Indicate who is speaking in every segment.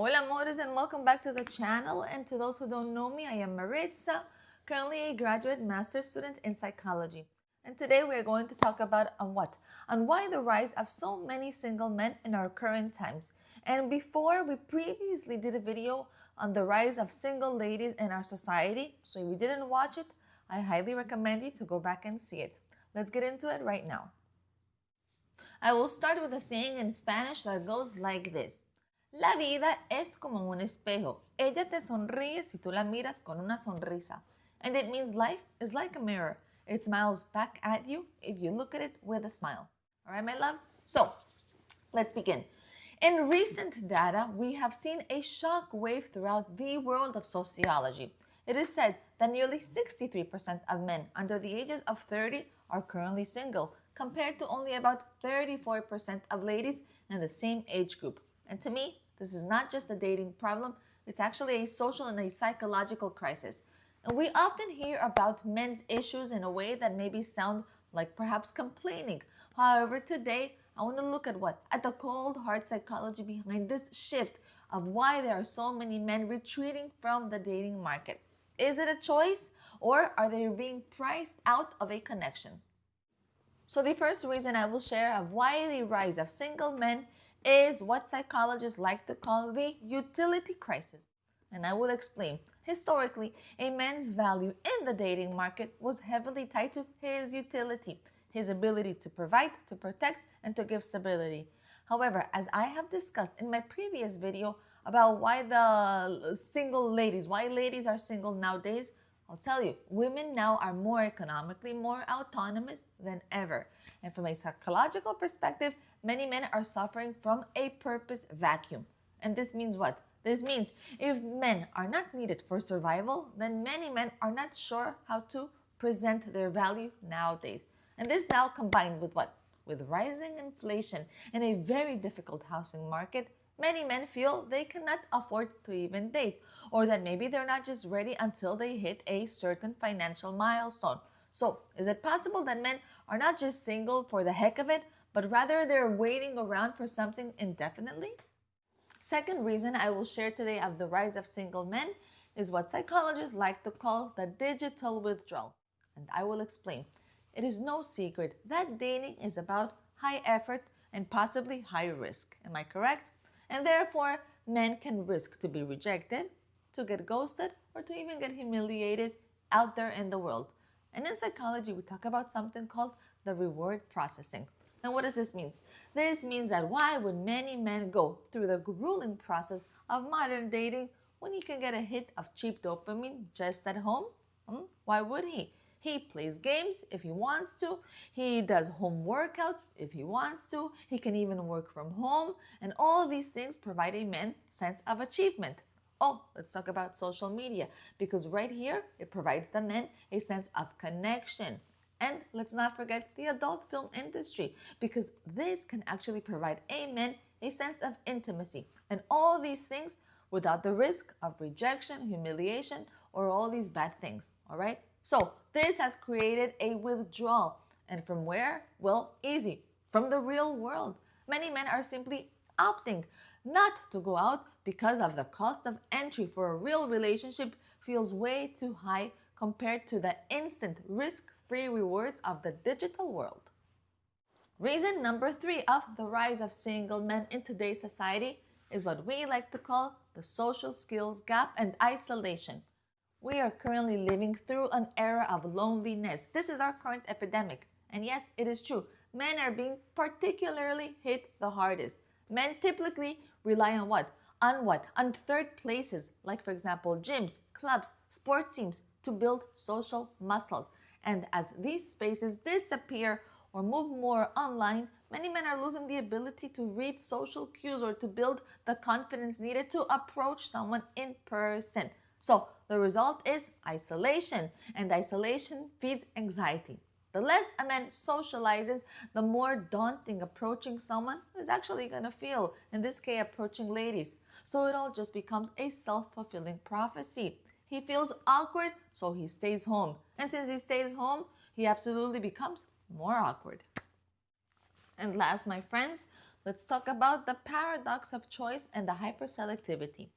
Speaker 1: Hola amores, and welcome back to the channel. And to those who don't know me, I am Maritza, currently a graduate master's student in psychology. And today we are going to talk about on why the rise of so many single men in our current times. And before, we previously did a video on the rise of single ladies in our society. So if you didn't watch it, I highly recommend you to go back and see it. Let's get into it right now. I will start with a saying in Spanish that goes like this. La vida es como un espejo. Ella te sonríe si tú la miras con una sonrisa. And it means life is like a mirror. It smiles back at you if you look at it with a smile. All right, my loves? So, let's begin. In recent data, we have seen a shock wave throughout the world of sociology. It is said that nearly 63% of men under the ages of 30 are currently single, compared to only about 34% of ladies in the same age group. And to me, this is not just a dating problem, it's actually a social and a psychological crisis. And we often hear about men's issues in a way that maybe sound like perhaps complaining. However, today, I want to look at At the cold, hard psychology behind this shift of why there are so many men retreating from the dating market. Is it a choice, or are they being priced out of a connection? So the first reason I will share of why the rise of single men is what psychologists like to call the utility crisis. And I will explain. Historically, a man's value in the dating market was heavily tied to his utility, his ability to provide, to protect, and to give stability. However, as I have discussed in my previous video about why ladies are single nowadays, I'll tell you, women now are more economically more autonomous than ever. And from a psychological perspective, many men are suffering from a purpose vacuum. And this means what? This means if men are not needed for survival, then many men are not sure how to present their value nowadays. And this now combined with what? With rising inflation and a very difficult housing market, many men feel they cannot afford to even date, or that maybe they're not just ready until they hit a certain financial milestone. So, is it possible that men are not just single for the heck of it, but rather they're waiting around for something indefinitely? Second reason I will share today of the rise of single men is what psychologists like to call the digital withdrawal. And I will explain. It is no secret that dating is about high effort and possibly high risk. Am I correct? And therefore, men can risk to be rejected, to get ghosted, or to even get humiliated out there in the world. And in psychology, we talk about something called the reward processing. And what does this mean? This means that why would many men go through the grueling process of modern dating when he can get a hit of cheap dopamine just at home? Why would he? He plays games if he wants to. He does home workouts if he wants to. He can even work from home. And all of these things provide a man sense of achievement. Oh, let's talk about social media, because right here, it provides the men a sense of connection. And let's not forget the adult film industry, because this can actually provide a man a sense of intimacy. And all these things without the risk of rejection, humiliation, or all these bad things, all right? So this has created a withdrawal. And from where? Well, easy. From the real world. Many men are simply opting not to go out because of the cost of entry for a real relationship feels way too high compared to the instant risk-free rewards of the digital world. Reason number 3 of the rise of single men in today's society is what we like to call the social skills gap and isolation. We are currently living through an era of loneliness. This is our current epidemic. And yes, it is true. Men are being particularly hit the hardest. Men typically rely on what? On third places, like for example, gyms, clubs, sports teams, to build social muscles. And as these spaces disappear or move more online, many men are losing the ability to read social cues or to build the confidence needed to approach someone in person. So the result is isolation, and isolation feeds anxiety. The less a man socializes, the more daunting approaching someone is actually going to feel, in this case approaching ladies. So it all just becomes a self-fulfilling prophecy. He feels awkward, so he stays home. And since he stays home, he absolutely becomes more awkward. And last, my friends, let's talk about the paradox of choice and the hyperselectivity.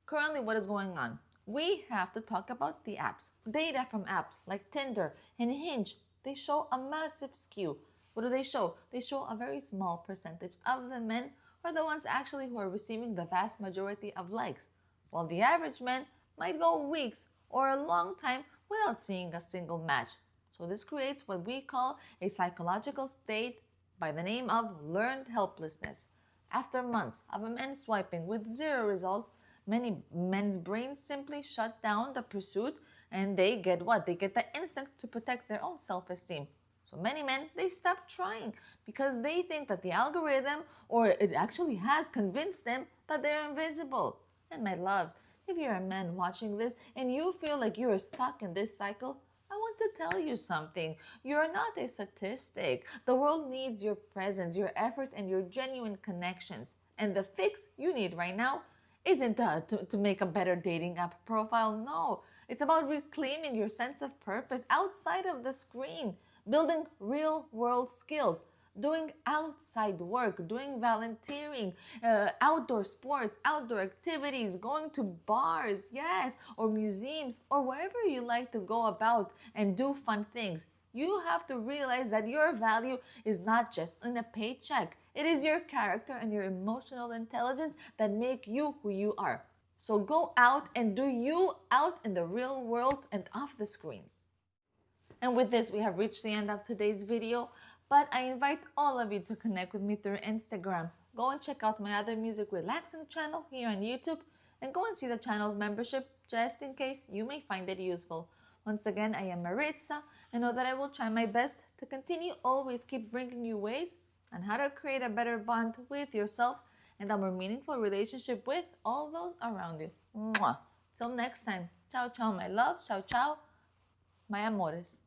Speaker 1: Currently, what is going on? We have to talk about the apps. Data from apps like Tinder and Hinge, they show a massive skew. What do they show? They show a very small percentage of the men are the ones actually who are receiving the vast majority of likes, while the average man might go weeks or a long time without seeing a single match. So this creates what we call a psychological state by the name of learned helplessness. After months of a man swiping with zero results, many men's brains simply shut down the pursuit and they get what? They get the instinct to protect their own self-esteem. So many men, they stop trying because they think that the algorithm or it actually has convinced them that they're invisible. And my loves, if you're a man watching this and you feel like you are stuck in this cycle, I want to tell you something. You're not a statistic. The world needs your presence, your effort, and your genuine connections. And the fix you need right now isn't to make a better dating app profile. No, it's about reclaiming your sense of purpose outside of the screen, building real world skills, doing outside work, doing volunteering, outdoor sports, outdoor activities, going to bars, yes, or museums, or wherever you like to go about and do fun things. You have to realize that your value is not just in a paycheck. It is your character and your emotional intelligence that make you who you are. So go out and do you out in the real world and off the screens. And with this, we have reached the end of today's video, but I invite all of you to connect with me through Instagram. Go and check out my other music relaxing channel here on YouTube, and go and see the channel's membership just in case you may find it useful. Once again, I am Maritza, and know that I will try my best to continue always keep bringing you ways on how to create a better bond with yourself and a more meaningful relationship with all those around you. Mwah. Till next time. Ciao, ciao, my loves. Ciao, ciao, my amores.